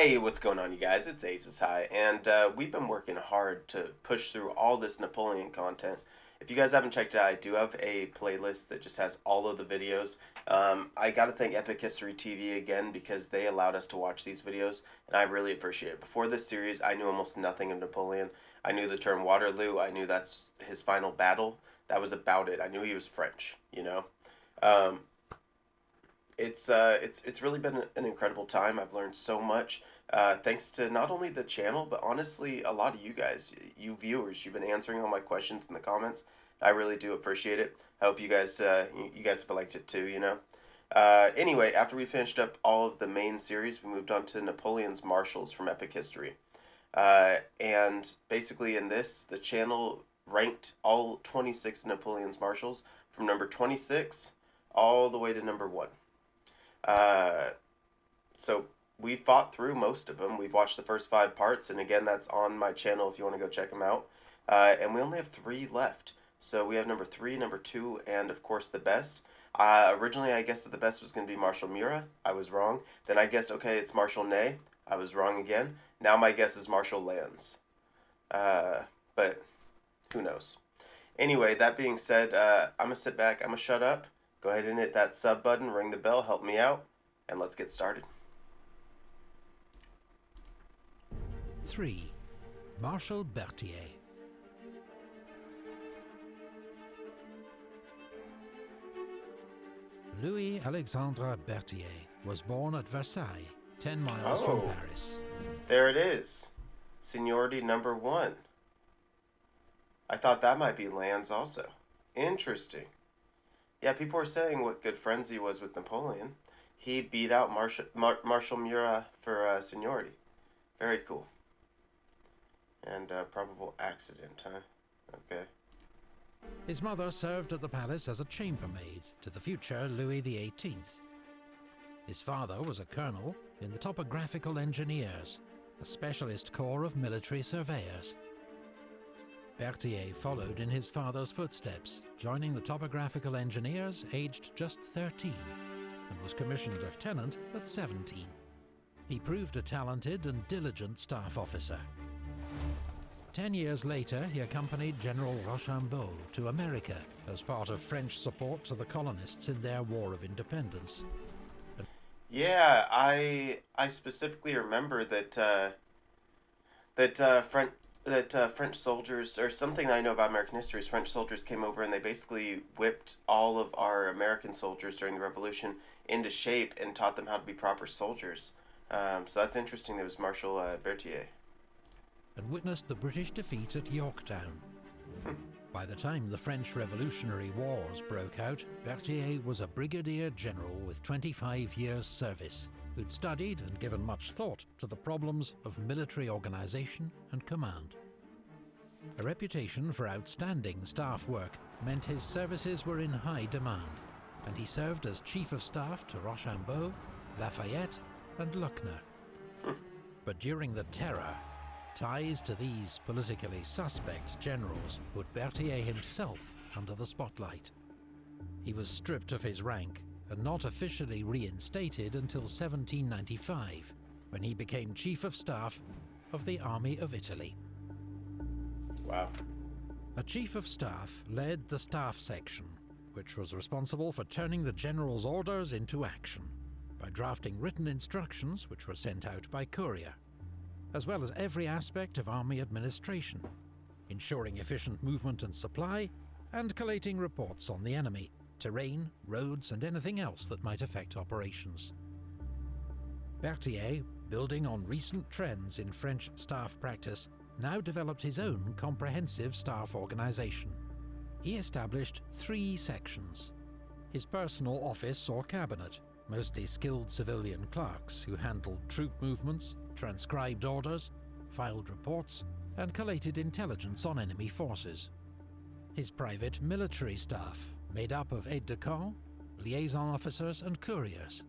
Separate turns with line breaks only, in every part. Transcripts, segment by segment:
Hey, what's going on, you guys? It's Aces High, and we've been working hard to push through all this Napoleon content. If you guys haven't checked it out, I do have a playlist that just has all of the videos. I got to thank Epic History TV again because they allowed us to watch these videos, and I really appreciate it. Before this series, I knew almost nothing of Napoleon. I knew the term Waterloo. I knew that's his final battle. That was about it. I knew he was French, you know. Um, it's really been an incredible time. I've learned so much, thanks to not only the channel but honestly a lot of you guys, you viewers. You've been answering all my questions in the comments. I really do appreciate it. I hope you guys have liked it too. Anyway, after we finished up all of the main series, we moved on to Napoleon's Marshals from Epic History, and basically in this, the channel ranked all 26 Napoleon's Marshals from number 26 all the way to number 1. Uh, so we fought through most of them. We've watched the first 5 parts, and again, that's on my channel if you want to go check them out. And we only have 3 left. So we have number 3, number 2, and of course the best. Originally, I guessed that the best was going to be Marshal Murat. I was wrong. Then I guessed, okay, it's Marshal Ney. I was wrong again. Now my guess is Marshal Lannes. But who knows? Anyway, that being said, I'm going to sit back. I'm going to shut up. Go ahead and hit that sub button, ring the bell, help me out, and let's get started.
3. Marshal Berthier. Louis Alexandre Berthier was born at Versailles, 10 miles from Paris.
There it is. Seniority number 1. I thought that might be Lannes also. Interesting. Yeah, people were saying what good friends he was with Napoleon. He beat out Marshal Murat for seniority. Very cool. And probable accident, huh? Okay.
His mother served at the palace as a chambermaid to the future Louis XVIII. His father was a colonel in the Topographical Engineers, a specialist corps of military surveyors. Berthier followed in his father's footsteps, joining the Topographical Engineers aged just 13, and was commissioned lieutenant at 17. He proved a talented and diligent staff officer. 10 years later, he accompanied General Rochambeau to America as part of French support to the colonists in their War of Independence.
Yeah, I specifically remember that French soldiers, or something that I know about American history, is French soldiers came over and they basically whipped all of our American soldiers during the Revolution into shape and taught them how to be proper soldiers. So that's interesting. There was Marshal Berthier.
And witnessed the British defeat at Yorktown. By the time the French Revolutionary Wars broke out, Berthier was a brigadier general with 25 years' service, who'd studied and given much thought to the problems of military organisation and command. A reputation for outstanding staff work meant his services were in high demand, and he served as Chief of Staff to Rochambeau, Lafayette and Luckner. But during the Terror, ties to these politically suspect generals put Berthier himself under the spotlight. He was stripped of his rank and not officially reinstated until 1795, when he became Chief of Staff of the Army of Italy.
Wow.
A Chief of Staff led the Staff Section, which was responsible for turning the General's orders into action, by drafting written instructions which were sent out by courier, as well as every aspect of army administration, ensuring efficient movement and supply, and collating reports on the enemy, terrain, roads, and anything else that might affect operations. Berthier, building on recent trends in French staff practice, now developed his own comprehensive staff organisation. He established 3 sections. His personal office or cabinet, mostly skilled civilian clerks who handled troop movements, transcribed orders, filed reports, and collated intelligence on enemy forces. His private military staff, made up of aides-de-camp, liaison officers and couriers.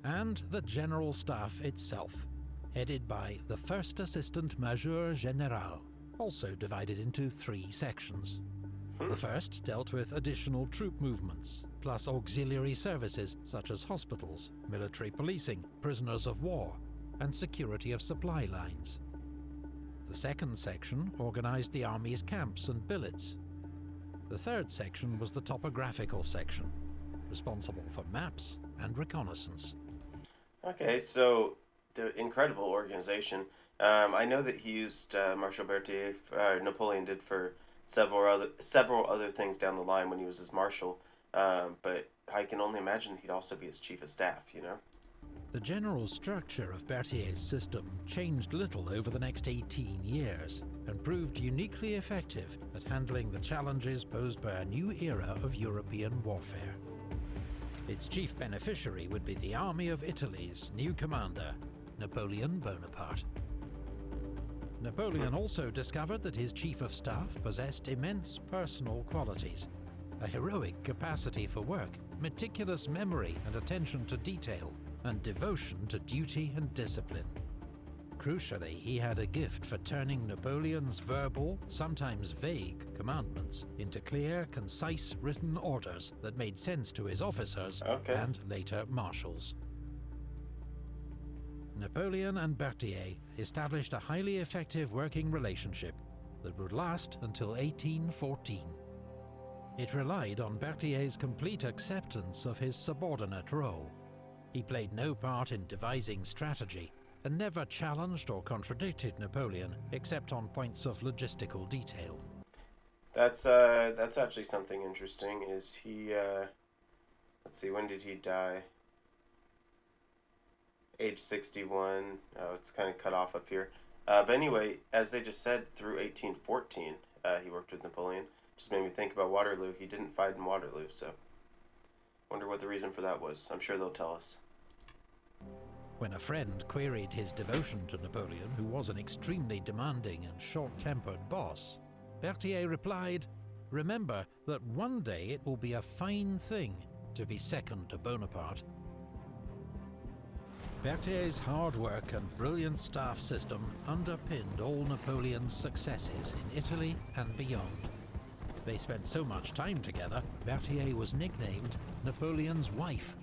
And the General Staff itself, headed by the First Assistant Major General, also divided into 3 sections. The first dealt with additional troop movements, plus auxiliary services such as hospitals, military policing, prisoners of war, and security of supply lines. The second section organised the army's camps and billets. The third section was the topographical section, responsible for maps and reconnaissance.
Okay, so the incredible organization. I know that he used Marshal Berthier, Napoleon did for several other things down the line when he was his marshal. But I can only imagine he'd also be his chief of staff, you know?
The general structure of Berthier's system changed little over the next 18 years and proved uniquely effective at handling the challenges posed by a new era of European warfare. Its chief beneficiary would be the Army of Italy's new commander, Napoleon Bonaparte. Napoleon also discovered that his chief of staff possessed immense personal qualities, a heroic capacity for work, meticulous memory and attention to detail, and devotion to duty and discipline. Crucially, he had a gift for turning Napoleon's verbal, sometimes vague, commandments into clear, concise written orders that made sense to his officers and later marshals. Napoleon and Berthier established a highly effective working relationship that would last until 1814. It relied on Berthier's complete acceptance of his subordinate role. He played no part in devising strategy and never challenged or contradicted Napoleon except on points of logistical detail.
That's actually something interesting. Is he? Let's see. When did he die? Age 61. Oh, it's kind of cut off up here. But anyway, as they just said, through 1814, he worked with Napoleon. Just made me think about Waterloo. He didn't fight in Waterloo, so wonder what the reason for that was. I'm sure they'll tell us.
When a friend queried his devotion to Napoleon, who was an extremely demanding and short-tempered boss, Berthier replied, "Remember that one day it will be a fine thing to be second to Bonaparte." Berthier's hard work and brilliant staff system underpinned all Napoleon's successes in Italy and beyond. They spent so much time together, Berthier was nicknamed Napoleon's wife.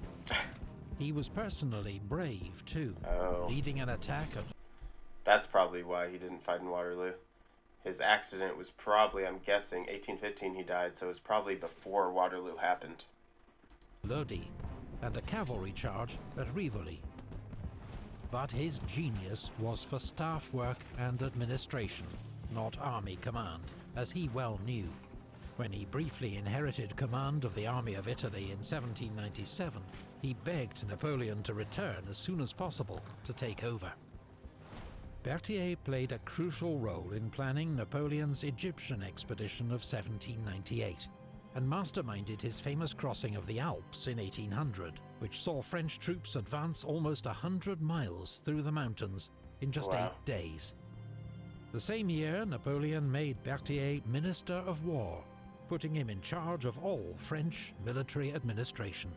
He was personally brave, too, leading an attack at...
That's probably why he didn't fight in Waterloo. His accident was probably, I'm guessing, 1815 he died, so it was probably before Waterloo happened.
Lodi, and a cavalry charge at Rivoli. But his genius was for staff work and administration, not army command, as he well knew. When he briefly inherited command of the Army of Italy in 1797, he begged Napoleon to return as soon as possible to take over. Berthier played a crucial role in planning Napoleon's Egyptian expedition of 1798, and masterminded his famous crossing of the Alps in 1800, which saw French troops advance almost 100 miles through the mountains in just 8 days. The same year, Napoleon made Berthier Minister of War, putting him in charge of all French military administration.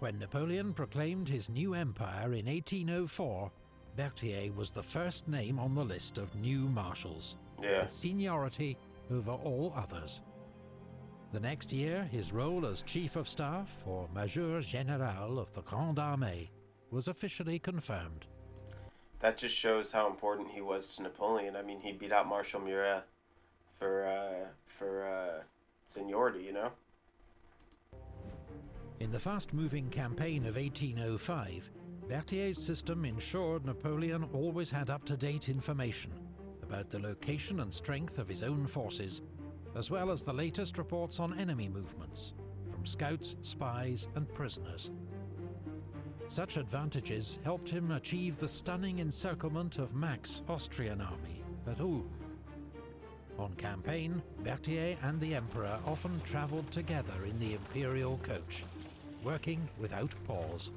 When Napoleon proclaimed his new empire in 1804, Berthier was the first name on the list of new marshals, with seniority over all others. The next year, his role as Chief of Staff, or Major Général of the Grande Armée, was officially confirmed.
That just shows how important he was to Napoleon. I mean, he beat out Marshal Murat for seniority, you know?
In the fast-moving campaign of 1805, Berthier's system ensured Napoleon always had up-to-date information about the location and strength of his own forces, as well as the latest reports on enemy movements, from scouts, spies, and prisoners. Such advantages helped him achieve the stunning encirclement of Mack's Austrian army at Ulm. On campaign, Berthier and the Emperor often travelled together in the imperial coach, working without pause.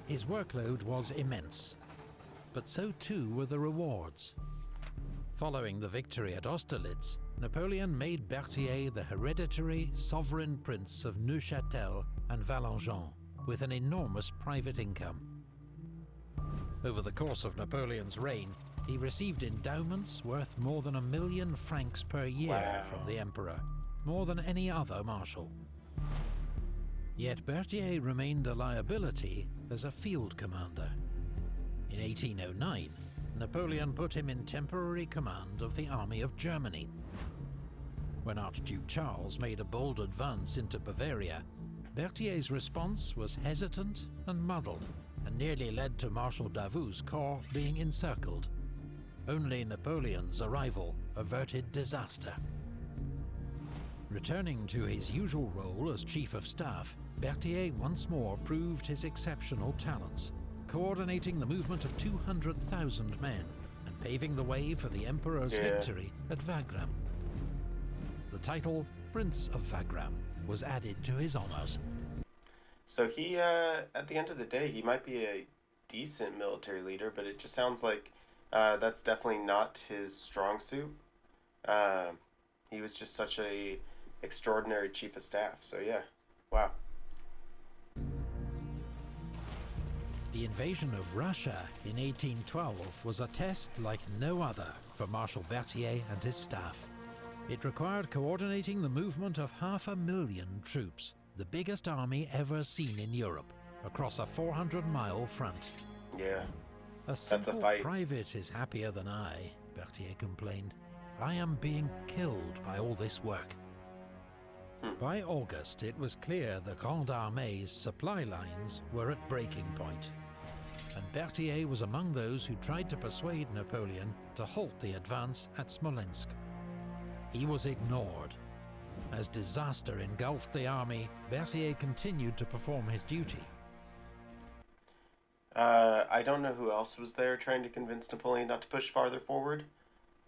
His workload was immense, but so too were the rewards. Following the victory at Austerlitz, Napoleon made Berthier the hereditary sovereign prince of Neuchâtel and Valengian, with an enormous private income. Over the course of Napoleon's reign, he received endowments worth more than 1 million francs per year from the Emperor, more than any other marshal. Yet Berthier remained a liability as a field commander. In 1809, Napoleon put him in temporary command of the Army of Germany. When Archduke Charles made a bold advance into Bavaria, Berthier's response was hesitant and muddled, and nearly led to Marshal Davout's corps being encircled. Only Napoleon's arrival averted disaster. Returning to his usual role as Chief of Staff, Berthier once more proved his exceptional talents, coordinating the movement of 200,000 men and paving the way for the Emperor's victory at Wagram. The title, Prince of Wagram, was added to his honors.
So he, at the end of the day, he might be a decent military leader, but it just sounds like that's definitely not his strong suit. He was just such a extraordinary chief of staff. So yeah, wow.
The invasion of Russia in 1812 was a test like no other for Marshal Berthier and his staff. It required coordinating the movement of 500,000 troops, the biggest army ever seen in Europe, across a 400-mile front.
Yeah,
that's a fight. Private is happier than I, Berthier complained. I am being killed by all this work. By August, it was clear the Grande Armée's supply lines were at breaking point, and Berthier was among those who tried to persuade Napoleon to halt the advance at Smolensk. He was ignored. As disaster engulfed the army, Berthier continued to perform his duty.
I don't know who else was there trying to convince Napoleon not to push farther forward,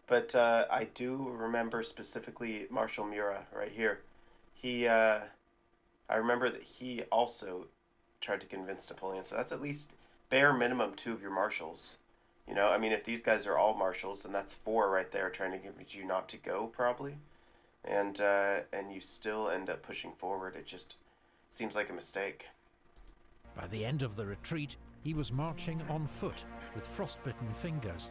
but I do remember specifically Marshal Murat right here. I remember that he also tried to convince Napoleon, so that's at least bare minimum 2 of your marshals. You know, I mean, if these guys are all marshals, then that's 4 right there trying to convince you not to go, probably. And you still end up pushing forward. It just seems like a mistake.
By the end of the retreat, he was marching on foot with frostbitten fingers.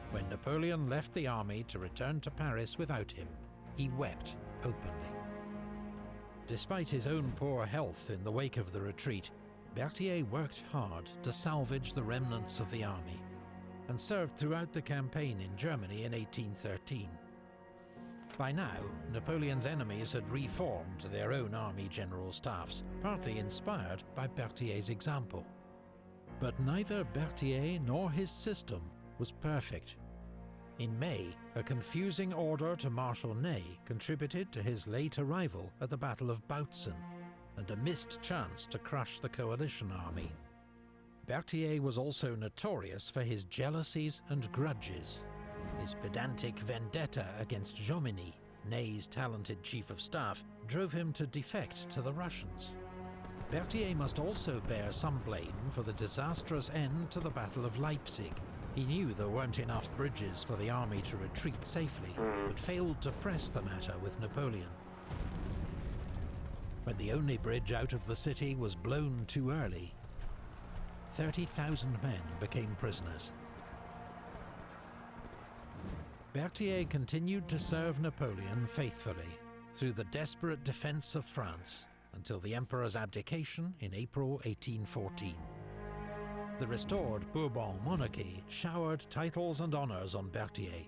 When Napoleon left the army to return to Paris without him, he wept openly. Despite his own poor health in the wake of the retreat, Berthier worked hard to salvage the remnants of the army, and served throughout the campaign in Germany in 1813. By now, Napoleon's enemies had reformed their own army general staffs, partly inspired by Berthier's example. But neither Berthier nor his system was perfect. In May, a confusing order to Marshal Ney contributed to his late arrival at the Battle of Bautzen, and a missed chance to crush the coalition army. Berthier was also notorious for his jealousies and grudges. His pedantic vendetta against Jomini, Ney's talented chief of staff, drove him to defect to the Russians. Berthier must also bear some blame for the disastrous end to the Battle of Leipzig. He knew there weren't enough bridges for the army to retreat safely, but failed to press the matter with Napoleon. When the only bridge out of the city was blown too early, 30,000 men became prisoners. Berthier continued to serve Napoleon faithfully through the desperate defense of France until the Emperor's abdication in April 1814. The restored Bourbon monarchy showered titles and honors on Berthier.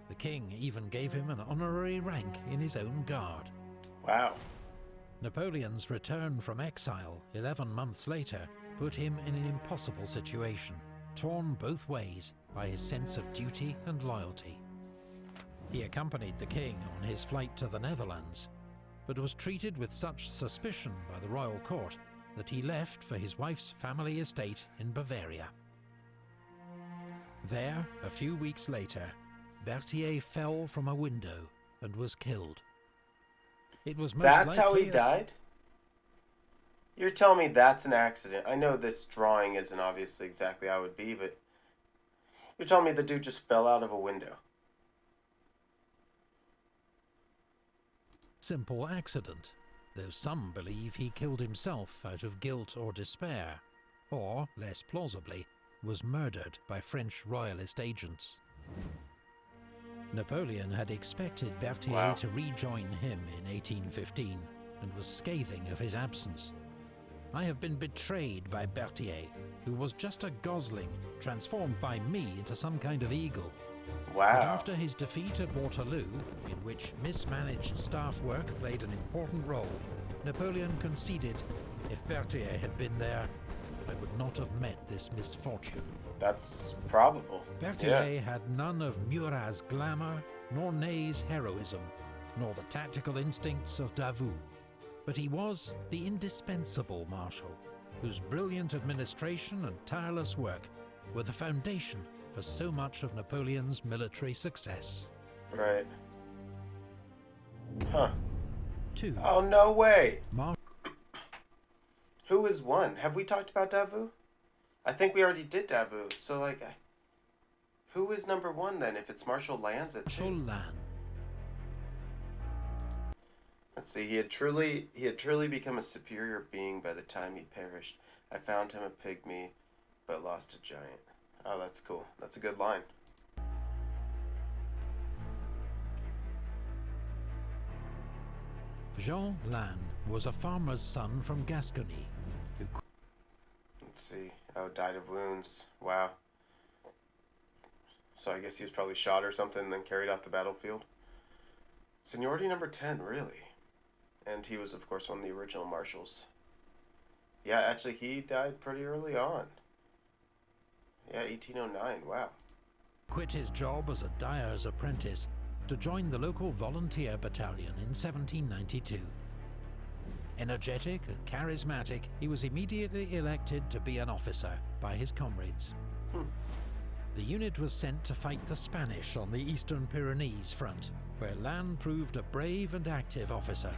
The king even gave him an honorary rank in his own guard.
Wow.
Napoleon's return from exile 11 months later put him in an impossible situation, torn both ways by his sense of duty and loyalty. He accompanied the king on his flight to the Netherlands, but was treated with such suspicion by the royal court that he left for his wife's family estate in Bavaria. There, a few weeks later, Berthier fell from a window and was killed. It was most
That's how he
likely
died? You're telling me that's an accident? I know this drawing isn't obviously exactly how it would be, but you're telling me the dude just fell out of a window?
Simple accident, though some believe he killed himself out of guilt or despair, or, less plausibly, was murdered by French royalist agents. Napoleon had expected Berthier to rejoin him in 1815 and was scathing of his absence. I have been betrayed by Berthier, who was just a gosling, transformed by me into some kind of eagle.
Wow.
But after his defeat at Waterloo, in which mismanaged staff work played an important role, Napoleon conceded, if Berthier had been there, I would not have met this misfortune.
That's probable.
Berthier had none of Murat's glamour, nor Ney's heroism, nor the tactical instincts of Davout. But he was the indispensable marshal, whose brilliant administration and tireless work were the foundation for so much of Napoleon's military success.
Right. Huh.
2.
Oh, no way! Who is 1? Have we talked about Davout? I think we already did Davout, so like... Who is number 1 then, if it's Marshal Lannes at 2?
Marshal Lannes.
Let's see, he had truly become a superior being by the time he perished. I found him a pygmy, but lost a giant. Oh, that's cool. That's a good line.
Jean Lannes was a farmer's son from Gascony, who...
Let's see. Oh, died of wounds. Wow. So I guess he was probably shot or something and then carried off the battlefield. Seniority number 10, really? And he was, of course, one of the original marshals. Yeah, actually, he died pretty early on. Yeah, 1809, wow.
quit his job as a dyer's apprentice to join the local volunteer battalion in 1792. Energetic and charismatic, he was immediately elected to be an officer by his comrades. The unit was sent to fight the Spanish on the Eastern Pyrenees front, where Lannes proved a brave and active officer.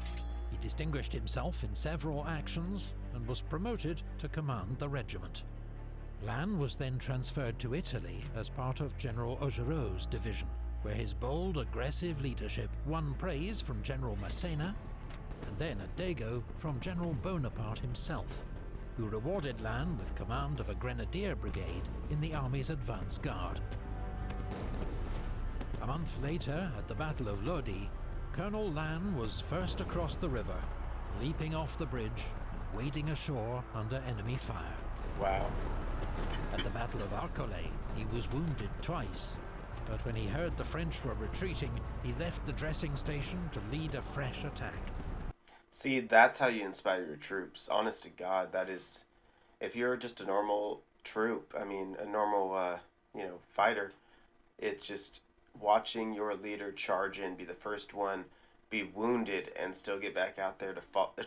He distinguished himself in several actions and was promoted to command the regiment. Lannes was then transferred to Italy as part of General Augereau's division, where his bold, aggressive leadership won praise from General Massena, and then a dago from General Bonaparte himself, who rewarded Lannes with command of a grenadier brigade in the army's advance guard. A month later, at the Battle of Lodi, Colonel Lannes was first across the river, leaping off the bridge and wading ashore under enemy fire.
Wow.
At the Battle of Arcolay, he was wounded twice, but when he heard the French were retreating, he left the dressing station to lead a fresh attack.
See, that's how you inspire your troops. Honest to God, that is... If you're just a normal troop, I mean, a normal, fighter, it's just watching your leader charge in, be the first one, be wounded, and still get back out there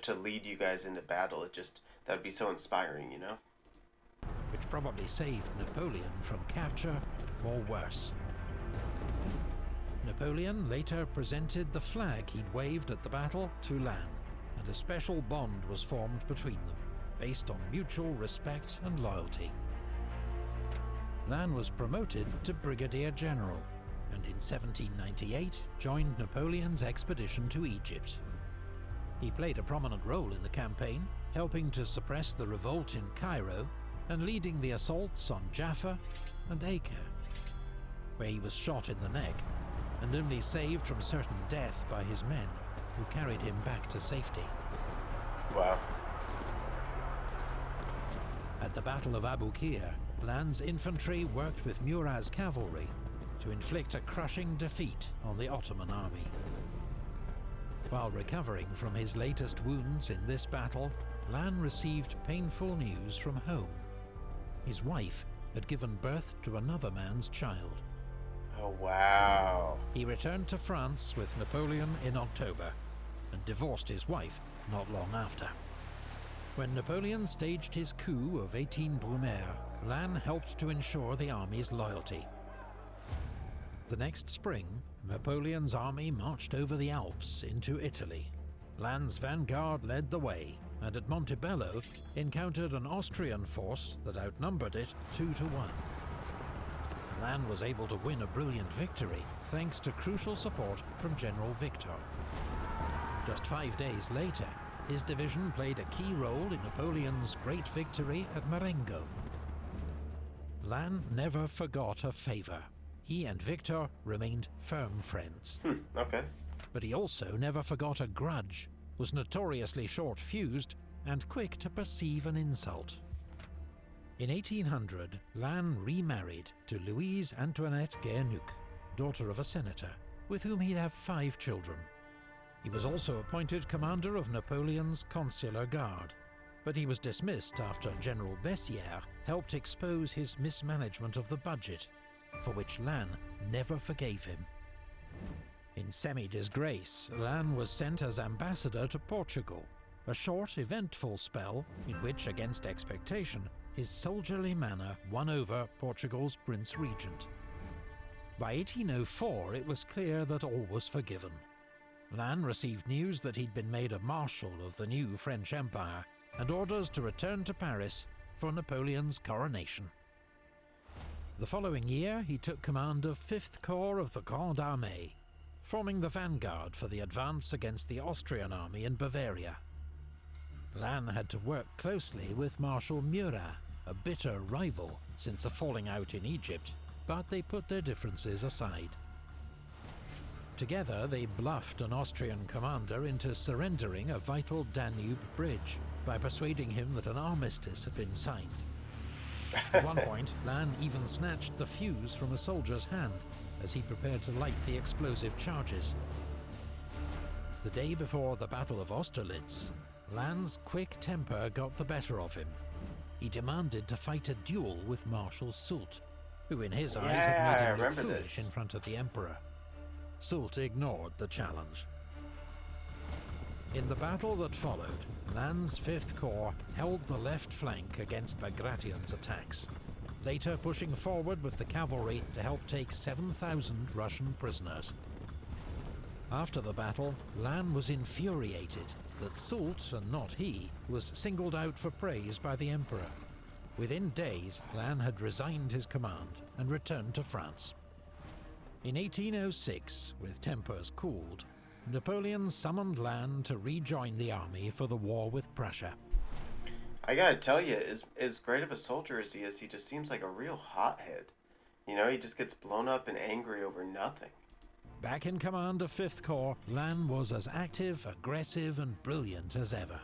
to lead you guys into battle. That would be so inspiring, you know?
Which probably saved Napoleon from capture or worse. Napoleon later presented the flag he'd waved at the battle to Lannes, and a special bond was formed between them, based on mutual respect and loyalty. Lannes was promoted to Brigadier General, and in 1798 joined Napoleon's expedition to Egypt. He played a prominent role in the campaign, helping to suppress the revolt in Cairo and leading the assaults on Jaffa and Acre, where he was shot in the neck and only saved from certain death by his men, who carried him back to safety.
Wow.
At the Battle of Abu Qir, Lannes' infantry worked with Murat's cavalry to inflict a crushing defeat on the Ottoman army. While recovering from his latest wounds in this battle, Lannes received painful news from home. His wife had given birth to another man's child.
Oh, wow.
He returned to France with Napoleon in October and divorced his wife not long after. When Napoleon staged his coup of 18 Brumaire, Lannes helped to ensure the army's loyalty. The next spring, Napoleon's army marched over the Alps into Italy. Lannes' vanguard led the way, and at Montebello encountered an Austrian force that outnumbered it 2-1. Lannes was able to win a brilliant victory thanks to crucial support from General Victor. Just 5 days later, his division played a key role in Napoleon's great victory at Marengo. Lannes never forgot a favor. He and Victor remained firm friends.
Okay.
But he also never forgot a grudge, was notoriously short-fused, and quick to perceive an insult. In 1800, Lannes remarried to Louise Antoinette Guernuc, daughter of a senator, with whom he'd have 5 children. He was also appointed commander of Napoleon's consular guard, but he was dismissed after General Bessieres helped expose his mismanagement of the budget, for which Lannes never forgave him. In semi-disgrace, Lannes was sent as ambassador to Portugal, a short, eventful spell in which, against expectation, his soldierly manner won over Portugal's Prince Regent. By 1804, it was clear that all was forgiven. Lannes received news that he'd been made a Marshal of the new French Empire, and orders to return to Paris for Napoleon's coronation. The following year, he took command of 5th Corps of the Grande Armée, forming the vanguard for the advance against the Austrian army in Bavaria. Lannes had to work closely with Marshal Murat, a bitter rival since a falling out in Egypt, but they put their differences aside. Together, they bluffed an Austrian commander into surrendering a vital Danube bridge by persuading him that an armistice had been signed. At one point, Lannes even snatched the fuse from a soldier's hand as he prepared to light the explosive charges. The day before the Battle of Austerlitz, Lannes' quick temper got the better of him. He demanded to fight a duel with Marshal Soult, who in his eyes had made him look foolish in front of the Emperor. Soult ignored the challenge. In the battle that followed, Lannes' 5th Corps held the left flank against Bagration's attacks, later pushing forward with the cavalry to help take 7,000 Russian prisoners. After the battle, Lannes was infuriated that Soult, and not he, was singled out for praise by the Emperor. Within days, Lannes had resigned his command and returned to France. In 1806, with tempers cooled, Napoleon summoned Lannes to rejoin the army for the war with Prussia.
I gotta tell you, as great of a soldier as he is, he just seems like a real hothead. You know, he just gets blown up and angry over nothing.
Back in command of 5th Corps, Lannes was as active, aggressive and brilliant as ever.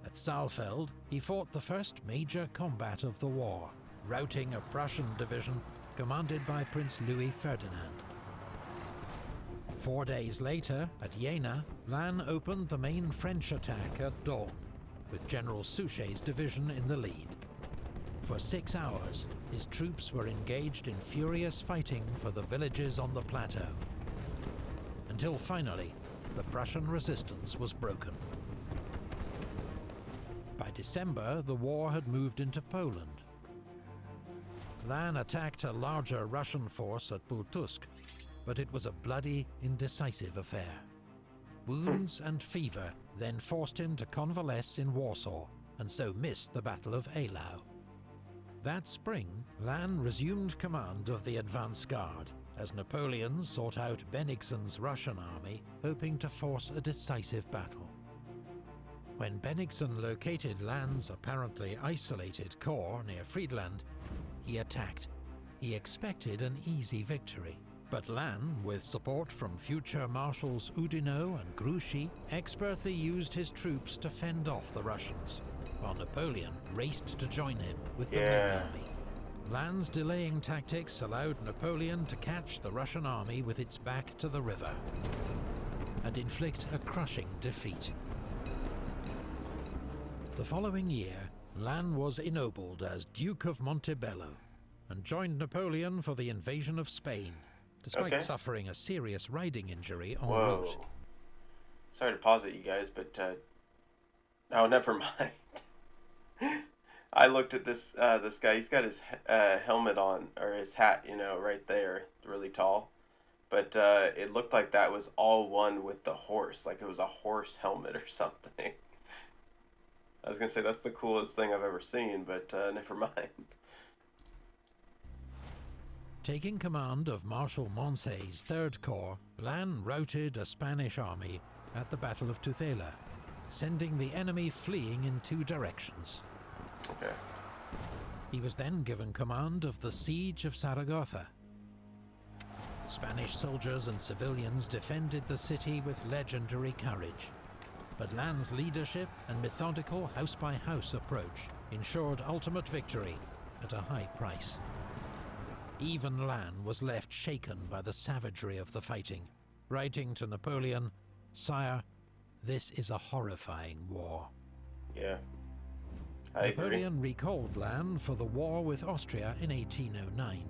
At Saalfeld, he fought the first major combat of the war, routing a Prussian division commanded by Prince Louis Ferdinand. 4 days later, at Jena, Lannes opened the main French attack at dawn, with General Suchet's division in the lead. For 6 hours, his troops were engaged in furious fighting for the villages on the plateau, until finally, the Prussian resistance was broken. By December, the war had moved into Poland. Lannes attacked a larger Russian force at Pultusk, but it was a bloody, indecisive affair. Wounds and fever then forced him to convalesce in Warsaw, and so missed the Battle of Eylau. That spring, Lannes resumed command of the advance guard, as Napoleon sought out Bennigsen's Russian army, hoping to force a decisive battle. When Bennigsen located Lannes' apparently isolated corps near Friedland, he attacked. He expected an easy victory, but Lannes, with support from future Marshals Oudinot and Grouchy, expertly used his troops to fend off the Russians, while Napoleon raced to join him with the main army. Lannes' delaying tactics allowed Napoleon to catch the Russian army with its back to the river and inflict a crushing defeat. The following year, Lannes was ennobled as Duke of Montebello and joined Napoleon for the invasion of Spain, despite suffering a serious riding injury en route.
Sorry to pause it, you guys, but oh, never mind. I looked at this guy. He's got his helmet on, or his hat, you know, right there, really tall. But it looked like that was all one with the horse, like it was a horse helmet or something. I was gonna say that's the coolest thing I've ever seen, but never mind.
Taking command of Marshal Moncey's 3rd Corps, Lannes routed a Spanish army at the Battle of Tudela, sending the enemy fleeing in 2 directions.
Okay.
He was then given command of the siege of Zaragoza. Spanish soldiers and civilians defended the city with legendary courage. But Lannes' leadership and methodical house-by-house approach ensured ultimate victory at a high price. Even Lannes was left shaken by the savagery of the fighting, writing to Napoleon, "Sire, this is a horrifying war."
Yeah, I
Napoleon
agree.
recalled Lannes for the war with Austria in 1809.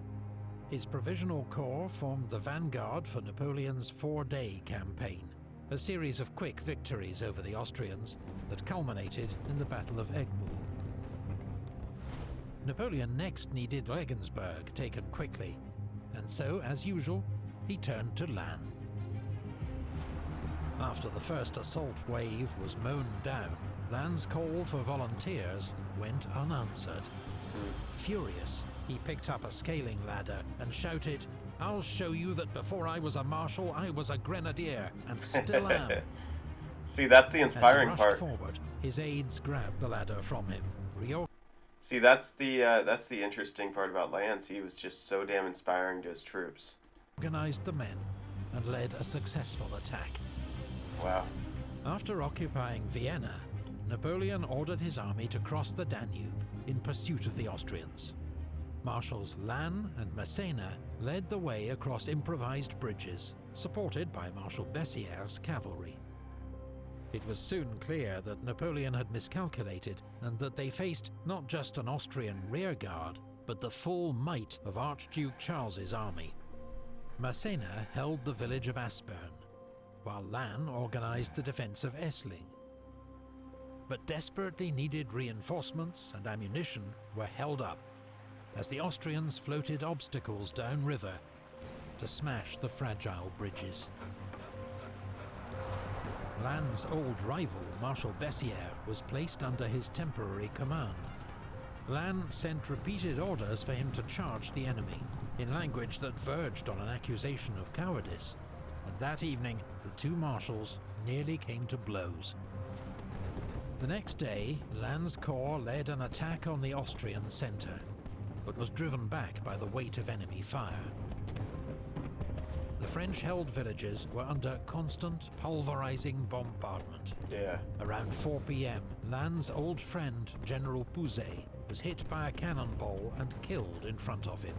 His Provisional Corps formed the vanguard for Napoleon's four-day campaign, a series of quick victories over the Austrians that culminated in the Battle of Egmul. Napoleon next needed Regensburg taken quickly, and so, as usual, he turned to Lannes. After the first assault wave was mown down, Lannes' call for volunteers went unanswered. Furious, he picked up a scaling ladder and shouted, "I'll show you that before I was a marshal, I was a grenadier, and still am."
See, that's the
As he
inspiring
rushed
part.
forward, his aides grabbed the ladder from him.
See, that's the interesting part about Lance. He was just so damn inspiring to his troops.
Organized the men and led a successful attack.
Wow.
After occupying Vienna, Napoleon ordered his army to cross the Danube in pursuit of the Austrians. Marshals Lannes and Massena led the way across improvised bridges, supported by Marshal Bessieres' cavalry. It was soon clear that Napoleon had miscalculated, and that they faced not just an Austrian rearguard, but the full might of Archduke Charles's army. Massena held the village of Aspern, while Lannes organized the defense of Essling. But desperately needed reinforcements and ammunition were held up, as the Austrians floated obstacles downriver to smash the fragile bridges. Lannes' old rival, Marshal Bessieres, was placed under his temporary command. Lannes sent repeated orders for him to charge the enemy, in language that verged on an accusation of cowardice, and that evening the two marshals nearly came to blows. The next day, Lannes' corps led an attack on the Austrian centre, but was driven back by the weight of enemy fire. The French-held villages were under constant, pulverizing bombardment.
Yeah.
Around 4 p.m., Lannes' old friend, General Pouzet, was hit by a cannonball and killed in front of him.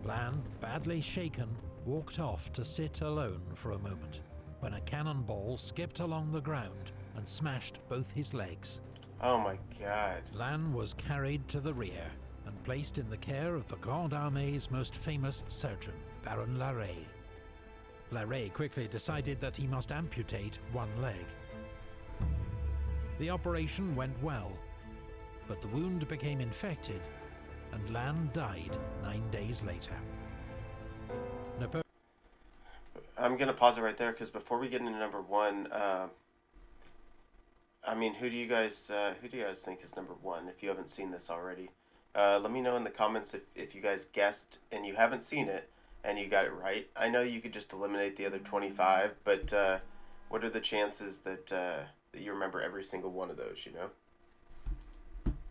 Lannes, badly shaken, walked off to sit alone for a moment, when a cannonball skipped along the ground and smashed both his legs.
Oh my God.
Lannes was carried to the rear and placed in the care of the Grande Armée's most famous surgeon, Baron Larrey. Larrey quickly decided that he must amputate one leg. The operation went well, but the wound became infected, and Lannes died 9 days later.
I'm gonna pause it right there because before we get into number one, I mean, who do you guys think is number one? If you haven't seen this already, let me know in the comments if you guys guessed and you haven't seen it and you got it right. I know you could just eliminate the other 25, but what are the chances that you remember every single one of those? You know.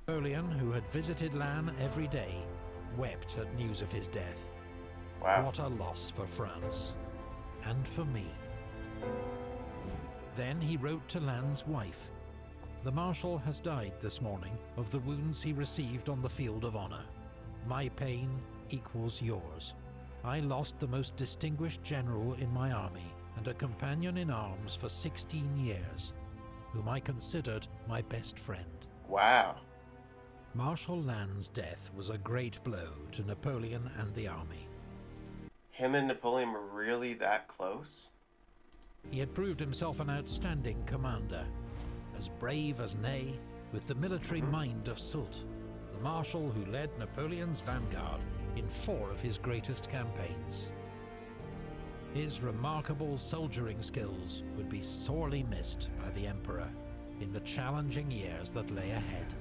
Napoleon, who had visited Lannes every day, wept at news of his death.
Wow.
What a loss for France, and for me. Then he wrote to Lannes' wife, "The Marshal has died this morning of the wounds he received on the field of honor. My pain equals yours. I lost the most distinguished general in my army and a companion in arms for 16 years, whom I considered my best friend."
Wow.
Marshal Lannes' death was a great blow to Napoleon and the army.
Him and Napoleon were really that close?
He had proved himself an outstanding commander, as brave as Ney, with the military mind of Soult, the marshal who led Napoleon's vanguard in 4 of his greatest campaigns. His remarkable soldiering skills would be sorely missed by the Emperor in the challenging years that lay ahead.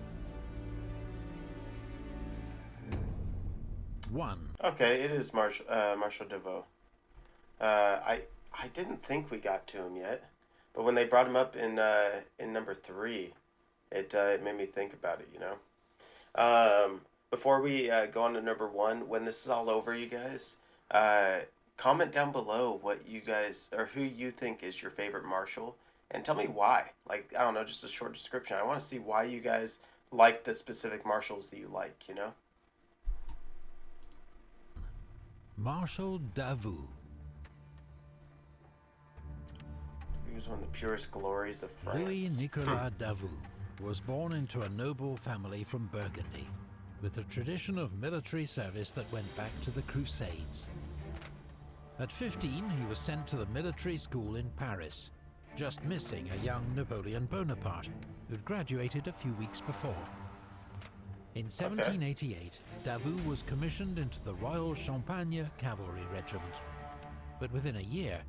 1.
Okay, it is Marshal Deveau. I didn't think we got to him yet, but when they brought him up in number 3, it made me think about it. You know. Before we go on to number 1, when this is all over, you guys, comment down below what you guys or who you think is your favorite marshal, and tell me why. Like, I don't know, just a short description. I want to see why you guys like the specific marshals that you like, you know?
Marshal Davout.
He was one of the purest glories of France.
Louis-Nicolas Davout was born into a noble family from Burgundy, with a tradition of military service that went back to the Crusades. At 15, he was sent to the military school in Paris, just missing a young Napoleon Bonaparte, who'd graduated a few weeks before. In 1788, Davout was commissioned into the Royal Champagne Cavalry Regiment. But within a year,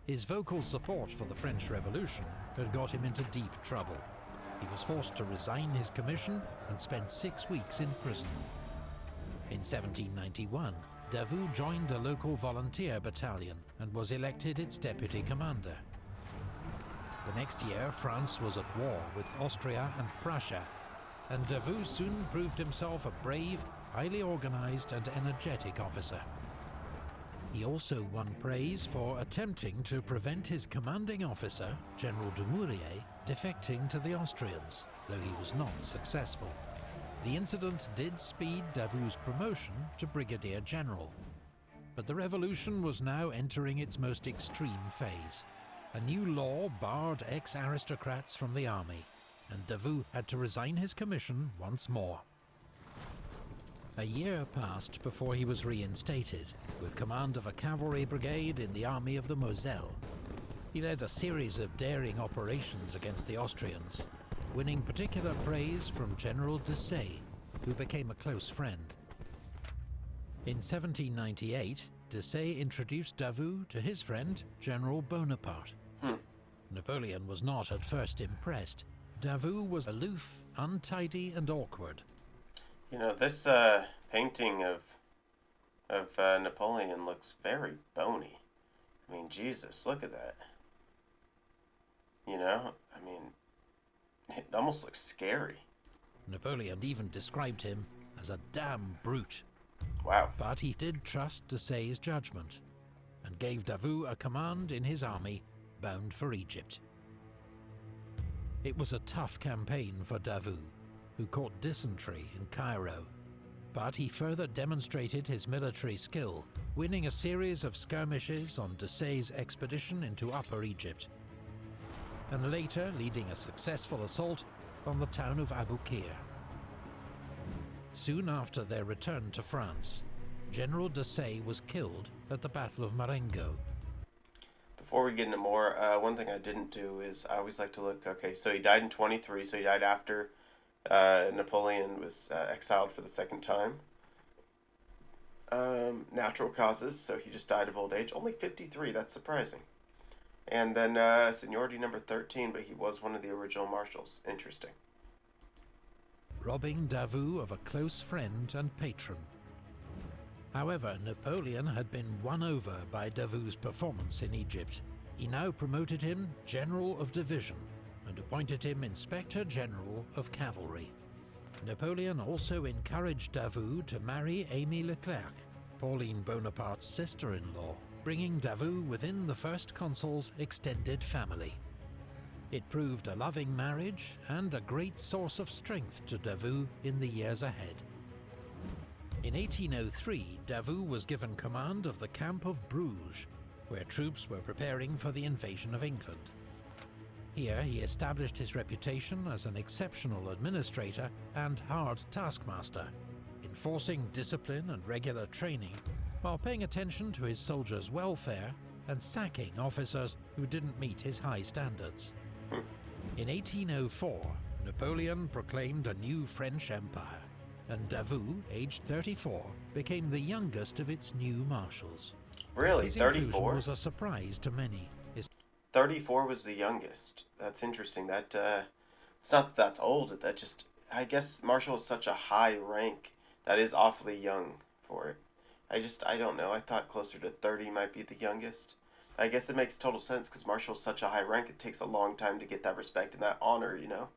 his vocal support for the French Revolution had got him into deep trouble. He was forced to resign his commission and spent 6 weeks in prison. In 1791, Davout joined a local volunteer battalion and was elected its deputy commander. The next year, France was at war with Austria and Prussia, and Davout soon proved himself a brave, highly organized and energetic officer. He also won praise for attempting to prevent his commanding officer, General Dumouriez, defecting to the Austrians, though he was not successful. The incident did speed Davout's promotion to Brigadier General. But the revolution was now entering its most extreme phase. A new law barred ex-aristocrats from the army, and Davout had to resign his commission once more. A year passed before he was reinstated, with command of a cavalry brigade in the army of the Moselle. He led a series of daring operations against the Austrians, winning particular praise from General Desaix, who became a close friend. In 1798, Desaix introduced Davout to his friend, General Bonaparte. Napoleon was not at first impressed. Davout was aloof, untidy, and awkward.
You know, this painting of Napoleon looks very bony. I mean, Jesus, look at that. You know, I mean, it almost looks scary.
Napoleon even described him as a damn brute.
Wow.
But he did trust Desaix's judgment, and gave Davout a command in his army bound for Egypt. It was a tough campaign for Davout, who caught dysentery in Cairo, but he further demonstrated his military skill, winning a series of skirmishes on Desaix's expedition into Upper Egypt, and later leading a successful assault on the town of Abu Qir. Soon after their return to France, General Desaix was killed at the Battle of Marengo.
Before we get into more, one thing I didn't do is I always like to look, okay, so he died in 23, so he died after Napoleon was exiled for the second time. Natural causes, so he just died of old age. Only 53, that's surprising. And then seniority number 13, but he was one of the original marshals. Interesting.
Robbing Davout of a close friend and patron. However, Napoleon had been won over by Davout's performance in Egypt. He now promoted him General of Division and appointed him Inspector General of Cavalry. Napoleon also encouraged Davout to marry Amy Leclerc, Pauline Bonaparte's sister-in-law, bringing Davout within the First Consul's extended family. It proved a loving marriage and a great source of strength to Davout in the years ahead. In 1803, Davout was given command of the camp of Bruges, where troops were preparing for the invasion of England. Here he established his reputation as an exceptional administrator and hard taskmaster, enforcing discipline and regular training, while paying attention to his soldiers' welfare and sacking officers who didn't meet his high standards. In 1804, Napoleon proclaimed a new French empire, and Davout, aged 34, became the youngest of its new marshals.
Really?
His
34?
inclusion was a surprise to many.
34 was the youngest. That's interesting. That it's not that that's old. That just, I guess Marshal is such a high rank. That is awfully young for it. I don't know. I thought closer to 30 might be the youngest. I guess it makes total sense because Marshal is such a high rank. It takes a long time to get that respect and that honor, you know?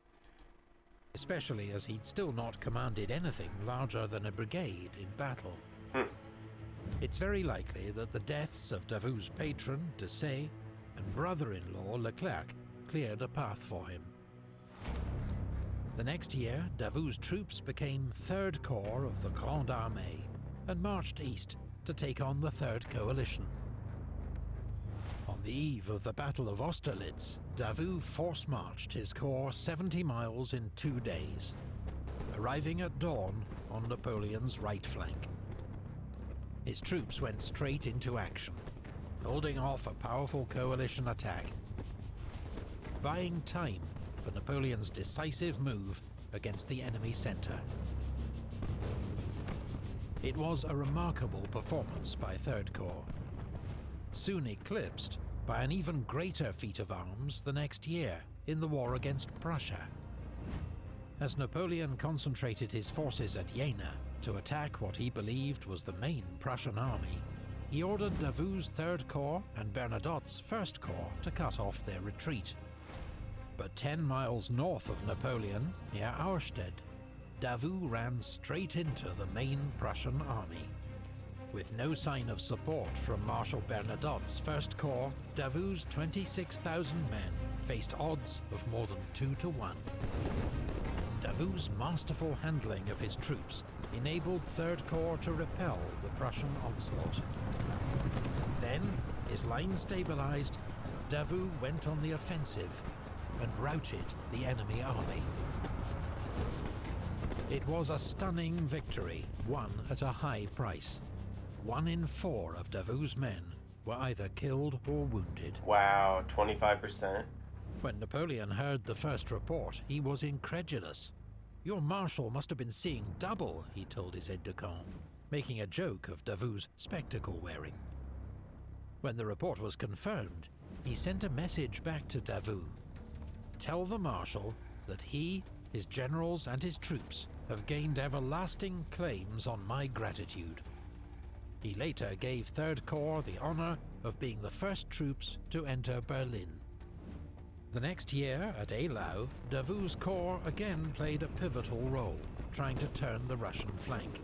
Especially as he'd still not commanded anything larger than a brigade in battle. It's very likely that the deaths of Davout's patron, Desaix, and brother-in-law, Leclerc, cleared a path for him. The next year, Davout's troops became 3rd Corps of the Grande Armée and marched east to take on the 3rd Coalition. On the eve of the Battle of Austerlitz, Davout force-marched his corps 70 miles in 2 days, arriving at dawn on Napoleon's right flank. His troops went straight into action, holding off a powerful coalition attack, buying time for Napoleon's decisive move against the enemy centre. It was a remarkable performance by 3rd Corps, soon eclipsed by an even greater feat of arms the next year in the war against Prussia. As Napoleon concentrated his forces at Jena to attack what he believed was the main Prussian army, he ordered Davout's 3rd Corps and Bernadotte's 1st Corps to cut off their retreat. But 10 miles north of Napoleon, near Auerstedt, Davout ran straight into the main Prussian army. With no sign of support from Marshal Bernadotte's 1st Corps, Davout's 26,000 men faced odds of more than 2 to 1. Davout's masterful handling of his troops enabled 3rd Corps to repel the Prussian onslaught. Then, his line stabilized, Davout went on the offensive and routed the enemy army. It was a stunning victory, won at a high price. 1 in 4 of Davout's men were either killed or wounded.
Wow, 25%.
When Napoleon heard the first report, he was incredulous. "Your marshal must have been seeing double," he told his aide-de-camp, making a joke of Davout's spectacle wearing. When the report was confirmed, he sent a message back to Davout. "Tell the marshal that he, his generals and his troops have gained everlasting claims on my gratitude." He later gave 3rd Corps the honor of being the first troops to enter Berlin. The next year, at Eylau, Davout's corps again played a pivotal role, trying to turn the Russian flank.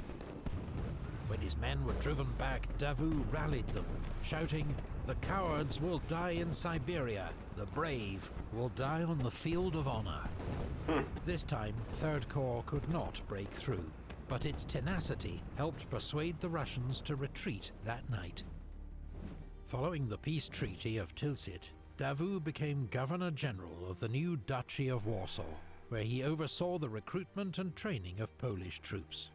When his men were driven back, Davout rallied them, shouting, "The cowards will die in Siberia, the brave will die on the field of honor." This time, 3rd Corps could not break through, but its tenacity helped persuade the Russians to retreat that night. Following the peace treaty of Tilsit, Davout became Governor-General of the new Duchy of Warsaw, where he oversaw the recruitment and training of Polish troops.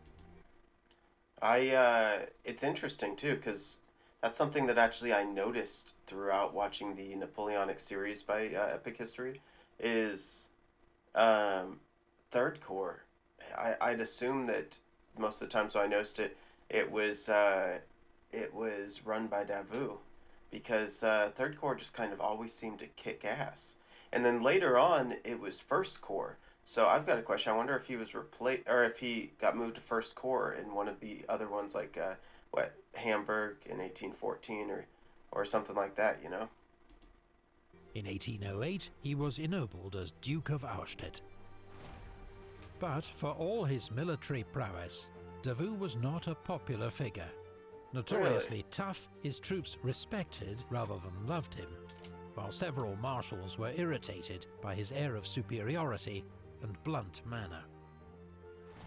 It's interesting too, because that's something that actually I noticed throughout watching the Napoleonic series by Epic History, is 3rd Corps. I'd assume that most of the time, so I noticed it was run by Davout, because 3rd Corps just kind of always seemed to kick ass. And then later on, it was 1st Corps. So I've got a question. I wonder if he was replaced, or if he got moved to 1st Corps in one of the other ones, like Hamburg in 1814, or something like that, you know?
In 1808, he was ennobled as Duke of Auerstedt. But for all his military prowess, Davout was not a popular figure. Notoriously tough, his troops respected rather than loved him, while several marshals were irritated by his air of superiority and blunt manner.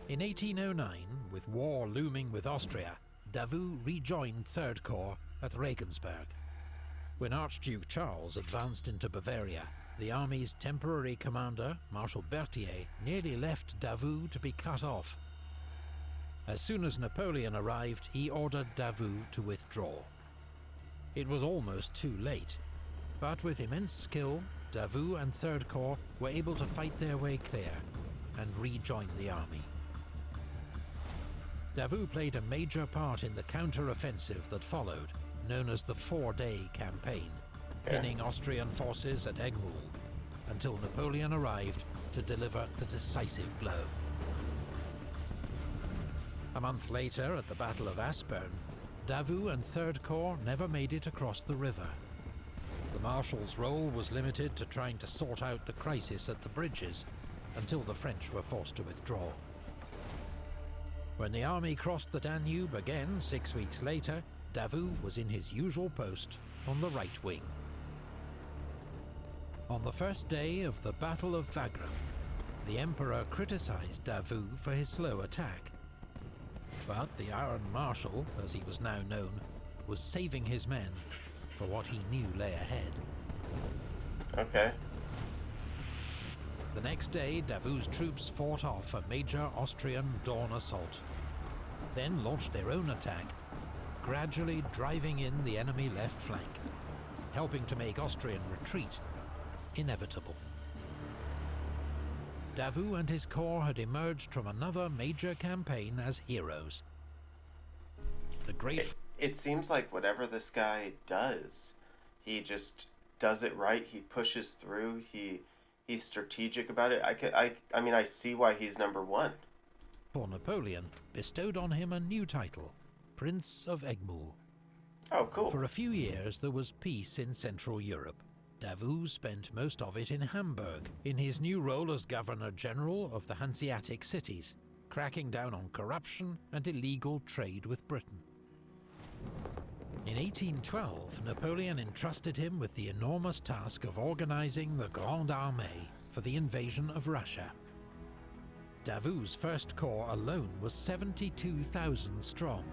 In 1809, with war looming with Austria, Davout rejoined 3rd Corps at Regensburg. When Archduke Charles advanced into Bavaria, the army's temporary commander, Marshal Berthier, nearly left Davout to be cut off. As soon as Napoleon arrived, he ordered Davout to withdraw. It was almost too late, but with immense skill, Davout and 3rd Corps were able to fight their way clear and rejoin the army. Davout played a major part in the counter-offensive that followed, known as the 4-Day Campaign, pinning Austrian forces at Egmul, until Napoleon arrived to deliver the decisive blow. A month later, at the Battle of Aspern, Davout and 3rd Corps never made it across the river. The Marshals' role was limited to trying to sort out the crisis at the bridges, until the French were forced to withdraw. When the army crossed the Danube again 6 weeks later, Davout was in his usual post on the right wing. On the first day of the Battle of Wagram, the Emperor criticized Davout for his slow attack. But the Iron Marshal, as he was now known, was saving his men for what he knew lay ahead.
Okay.
The next day, Davout's troops fought off a major Austrian dawn assault, then launched their own attack, gradually driving in the enemy left flank, helping to make Austrian retreat inevitable. Davout and his corps had emerged from another major campaign as heroes. The great...
It seems like whatever this guy does, he just does it right. He pushes through. He's strategic about it. I mean, I see why he's number one.
For Napoleon bestowed on him a new title, Prince of Egmul.
Oh, cool.
For a few years there was peace in Central Europe. Davout spent most of it in Hamburg, in his new role as Governor-General of the Hanseatic cities, cracking down on corruption and illegal trade with Britain. In 1812, Napoleon entrusted him with the enormous task of organizing the Grande Armée for the invasion of Russia. Davout's First Corps alone was 72,000 strong,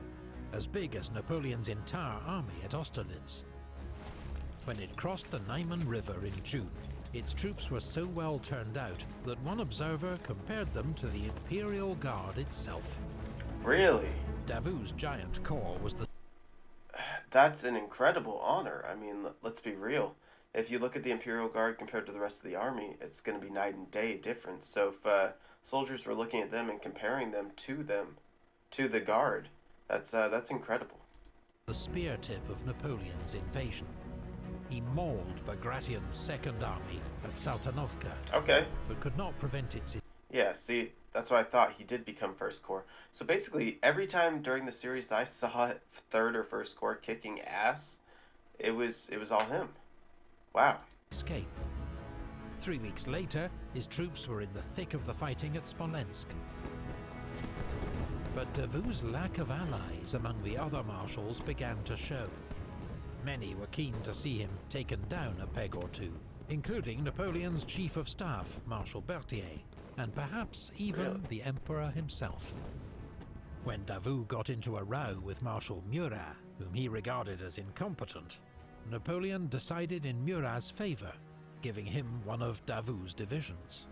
as big as Napoleon's entire army at Austerlitz. When it crossed the Niemen River in June, its troops were so well turned out that one observer compared them to the Imperial Guard itself.
Really?
Davout's giant corps was the...
That's an incredible honor. I mean, let's be real. If you look at the Imperial Guard compared to the rest of the army, it's going to be night and day difference. So if soldiers were looking at them and comparing them, to the Guard, that's incredible.
The spear tip of Napoleon's invasion. He mauled Bagration's Second Army at Saltanovka,
Okay.
but could not prevent its...
Yeah, see, that's why I thought he did become First Corps. So basically, every time during the series I saw Third or First Corps kicking ass, it was all him. Wow.
escape. 3 weeks later, his troops were in the thick of the fighting at Smolensk. But Davout's lack of allies among the other marshals began to show. Many were keen to see him taken down a peg or two, including Napoleon's chief of staff, Marshal Berthier, and perhaps even the Emperor himself. When Davout got into a row with Marshal Murat, whom he regarded as incompetent, Napoleon decided in Murat's favour, giving him one of Davout's divisions.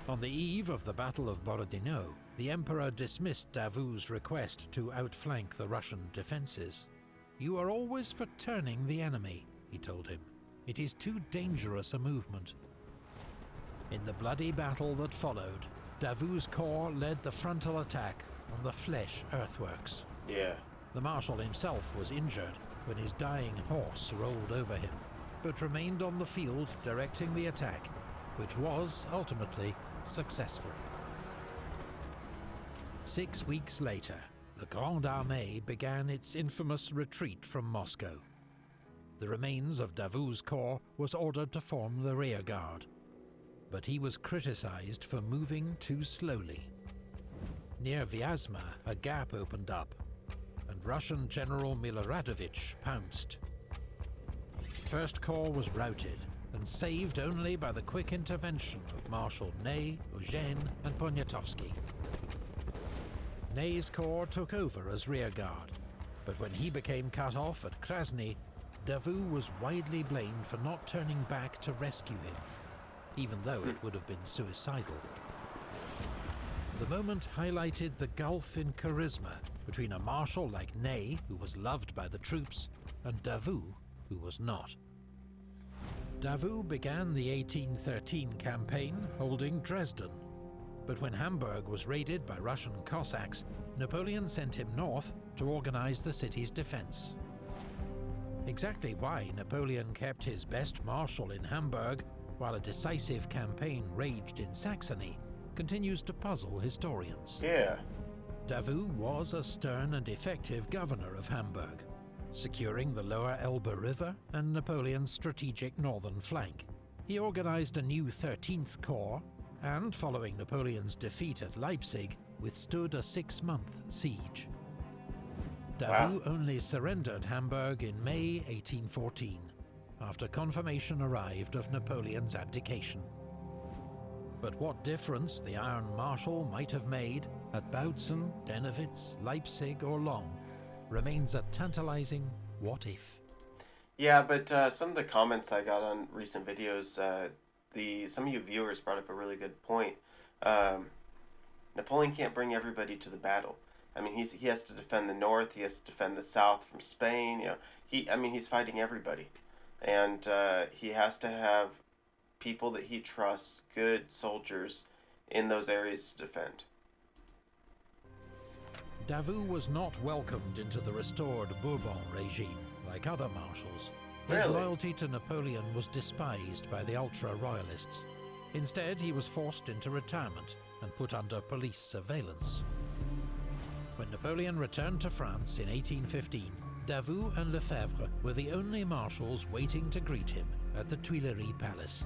On the eve of the Battle of Borodino, the Emperor dismissed Davout's request to outflank the Russian defences. "You are always for turning the enemy," he told him. "It is too dangerous a movement." In the bloody battle that followed, Davout's corps led the frontal attack on the Flèche earthworks.
Yeah.
The Marshal himself was injured when his dying horse rolled over him, but remained on the field directing the attack, which was ultimately successful. 6 weeks later, the Grande Armée began its infamous retreat from Moscow. The remains of Davout's corps was ordered to form the rearguard, but he was criticized for moving too slowly. Near Vyazma, a gap opened up, and Russian General Miloradovich pounced. First Corps was routed, and saved only by the quick intervention of Marshal Ney, Eugène, and Poniatowski. Ney's corps took over as rearguard, but when he became cut off at Krasny, Davout was widely blamed for not turning back to rescue him, even though it would have been suicidal. The moment highlighted the gulf in charisma between a marshal like Ney, who was loved by the troops, and Davout, who was not. Davout began the 1813 campaign holding Dresden, but when Hamburg was raided by Russian Cossacks, Napoleon sent him north to organize the city's defense. Exactly why Napoleon kept his best marshal in Hamburg while a decisive campaign raged in Saxony continues to puzzle historians.
Yeah.
Davout was a stern and effective governor of Hamburg, securing the lower Elbe River and Napoleon's strategic northern flank. He organized a new 13th Corps, and following Napoleon's defeat at Leipzig, withstood a 6-month siege. Davout only surrendered Hamburg in May 1814, after confirmation arrived of Napoleon's abdication. But what difference the Iron Marshal might have made at Bautzen, Dennewitz, Leipzig or Long remains a tantalizing what if.
Yeah, but some of the comments I got on recent videos, some of you viewers brought up a really good point. Um, Napoleon can't bring everybody to the battle. I mean, he has to defend the north. He has to defend the south from Spain. You know, he's fighting everybody, and he has to have people that he trusts, good soldiers, in those areas to defend.
Davout was not welcomed into the restored Bourbon regime like other marshals. His
Really?
loyalty to Napoleon was despised by the ultra-royalists. Instead, he was forced into retirement and put under police surveillance. When Napoleon returned to France in 1815, Davout and Lefebvre were the only marshals waiting to greet him at the Tuileries Palace.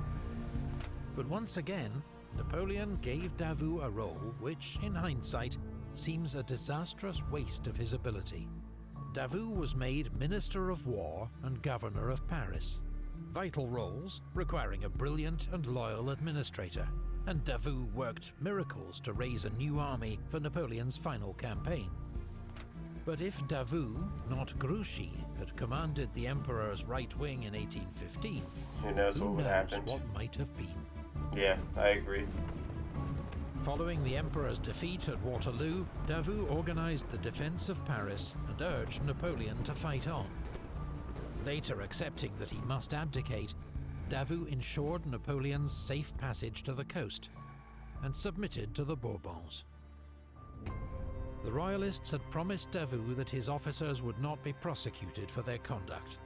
But once again, Napoleon gave Davout a role which, in hindsight, seems a disastrous waste of his ability. Davout was made Minister of War and Governor of Paris. Vital roles requiring a brilliant and loyal administrator, and Davout worked miracles to raise a new army for Napoleon's final campaign. But if Davout, not Grouchy, had commanded the Emperor's right wing in 1815,
Who knows what would happen?
what might have been.
Yeah, I agree.
Following the Emperor's defeat at Waterloo, Davout organized the defense of Paris and urged Napoleon to fight on. Later accepting that he must abdicate, Davout ensured Napoleon's safe passage to the coast and submitted to the Bourbons. The Royalists had promised Davout that his officers would not be prosecuted for their conduct.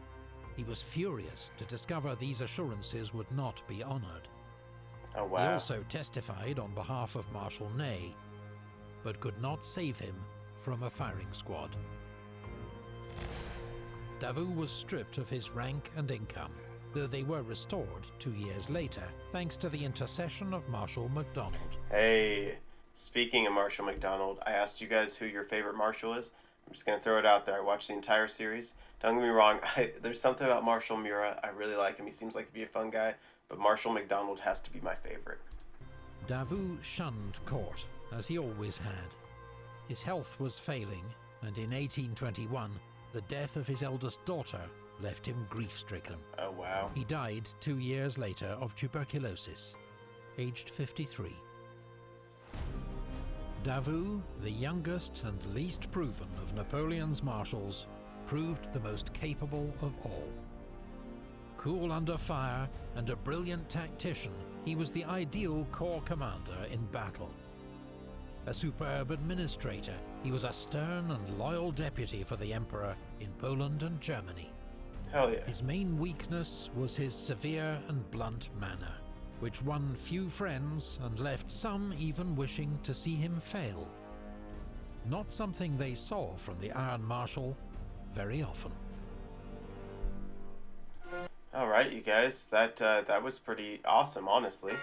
He was furious to discover these assurances would not be honoured.
Oh,
He
wow.
also testified on behalf of Marshal Ney, but could not save him from a firing squad. Davout was stripped of his rank and income, though they were restored 2 years later, thanks to the intercession of Marshal Mcdonald.
Hey, speaking of Marshal Mcdonald, I asked you guys who your favorite marshal is. I'm just going to throw it out there. I watched the entire series. Don't get me wrong, there's something about Marshal Murat. I really like him. He seems like he'd be a fun guy, but Marshal Mcdonald has to be my favorite.
Davout shunned court, as he always had. His health was failing, and in 1821, the death of his eldest daughter left him grief-stricken.
Oh, wow.
He died 2 years later of tuberculosis, aged 53. Davout, the youngest and least proven of Napoleon's marshals, proved the most capable of all. Cool under fire and a brilliant tactician, he was the ideal corps commander in battle. A superb administrator, he was a stern and loyal deputy for the Emperor in Poland and Germany.
Hell yeah.
His main weakness was his severe and blunt manner, which won few friends and left some even wishing to see him fail. Not something they saw from the Iron Marshal very often.
All right, you guys. That was pretty awesome, honestly.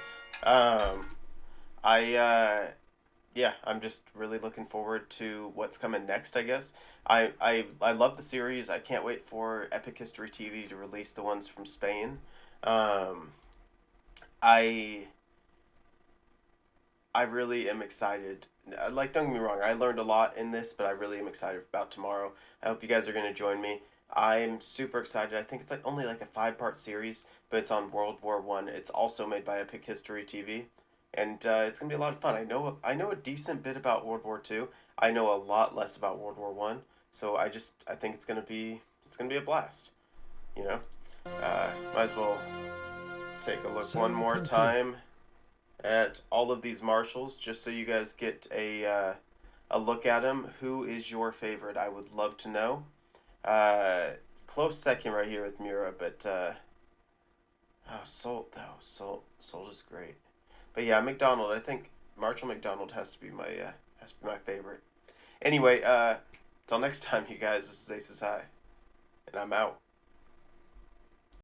Yeah, I'm just really looking forward to what's coming next, I guess. I love the series. I can't wait for Epic History TV to release the ones from Spain. I really am excited. Like, don't get me wrong, I learned a lot in this, but I really am excited about tomorrow. I hope you guys are going to join me. I'm super excited. I think it's only like a 5-part series, but it's on World War I. It's also made by Epic History TV, and it's gonna be a lot of fun. I know a decent bit about World War II. I know a lot less about World War I. So I think it's gonna be a blast. You know, might as well take a look
So
one more
conclude.
time at all of these marshals, just so you guys get a look at them. Who is your favorite? I would love to know. Close second right here with Murat, but Soult though. Soult is great. But yeah, Mcdonald. I think Marshal Mcdonald has to be my favorite. Anyway, till next time, you guys. This is Aces High, and I'm out.